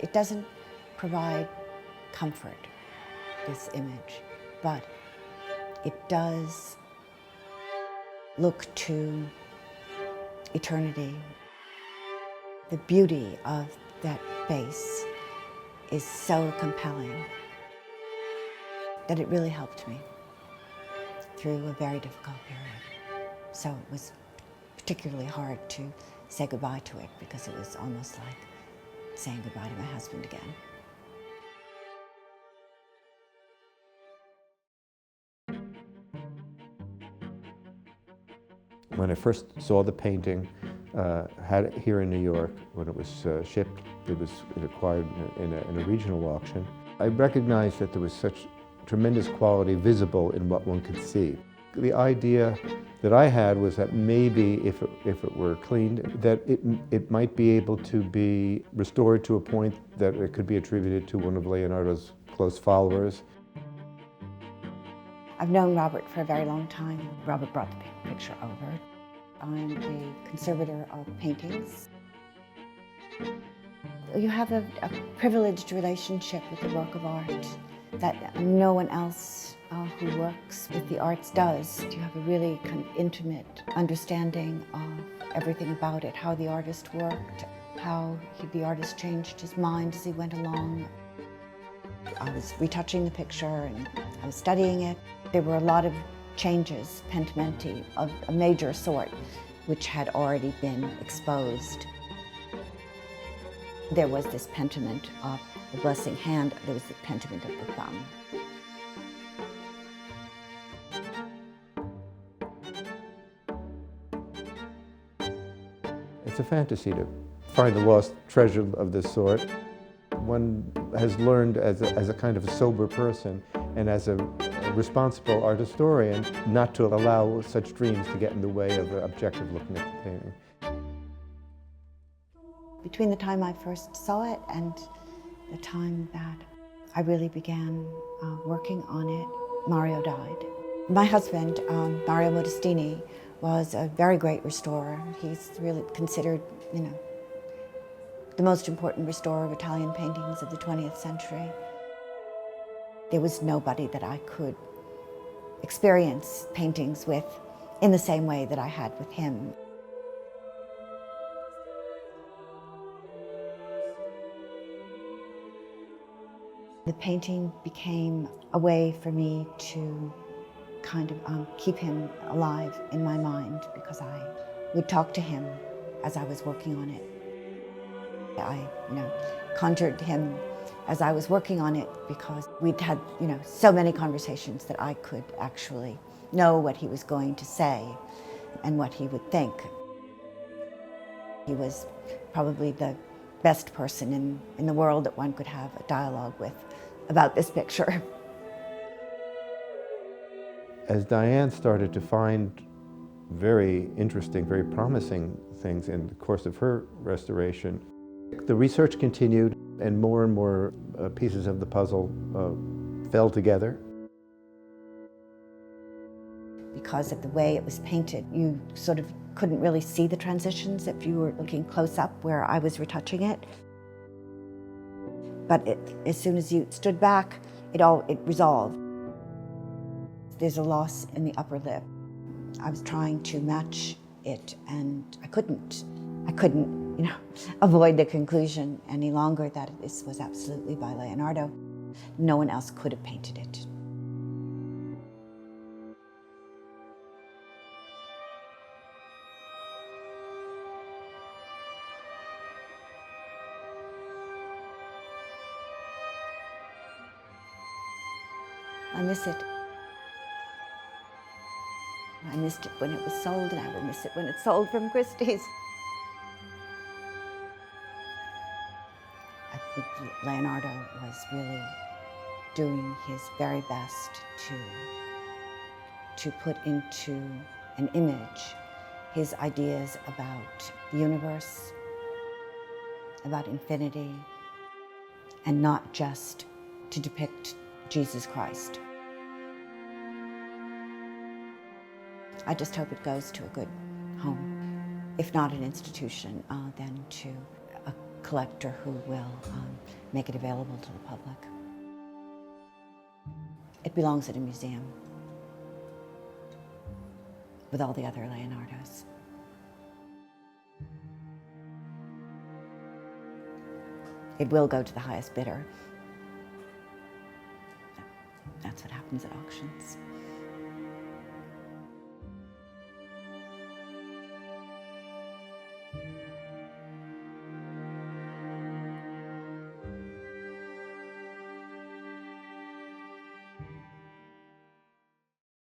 It doesn't provide comfort, this image, but it does look to eternity. The beauty of that face is so compelling that it really helped me through a very difficult period. So it was particularly hard to say goodbye to it, because it was almost like saying goodbye to my husband again. When I first saw the painting, had it here in New York, when it was shipped, it was acquired in a regional auction. I recognized that there was such tremendous quality visible in what one could see. The idea that I had was that maybe if it were cleaned, that it might be able to be restored to a point that it could be attributed to one of Leonardo's close followers. I've known Robert for a very long time. Robert brought the picture over. I'm a conservator of paintings. You have a privileged relationship with the work of art that no one else who works with the arts does. You have a really kind of intimate understanding of everything about it, how the artist worked, how the artist changed his mind as he went along. I was retouching the picture and I was studying it. There were a lot of changes, pentimenti, of a major sort, which had already been exposed. There was this pentiment of the blessing hand, there was the pentiment of the thumb. It's a fantasy to find a lost treasure of this sort. One has learned as a kind of a sober person and as a responsible art historian not to allow such dreams to get in the way of an objective looking at the painting. Between the time I first saw it and the time that I really began working on it, Mario died. My husband, Mario Modestini, was a very great restorer. He's really considered, the most important restorer of Italian paintings of the 20th century. There was nobody that I could experience paintings with in the same way that I had with him. The painting became a way for me to kind of keep him alive in my mind, because I would talk to him as I was working on it. I, conjured him as I was working on it, because we'd had, so many conversations that I could actually know what he was going to say and what he would think. He was probably the best person in the world that one could have a dialogue with about this picture. As Dianne started to find very interesting, very promising things in the course of her restoration, the research continued and more pieces of the puzzle fell together. Because of the way it was painted, you sort of couldn't really see the transitions if you were looking close up where I was retouching it. But as soon as you stood back, it resolved. There's a loss in the upper lip. I was trying to match it, and I couldn't, avoid the conclusion any longer that this was absolutely by Leonardo. No one else could have painted it. I miss it. I missed it when it was sold, and I will miss it when it's sold from Christie's. I think Leonardo was really doing his very best to put into an image his ideas about the universe, about infinity, and not just to depict Jesus Christ. I just hope it goes to a good home. If not an institution, then to a collector who will make it available to the public. It belongs at a museum with all the other Leonardos. It will go to the highest bidder. That's what happens at auctions.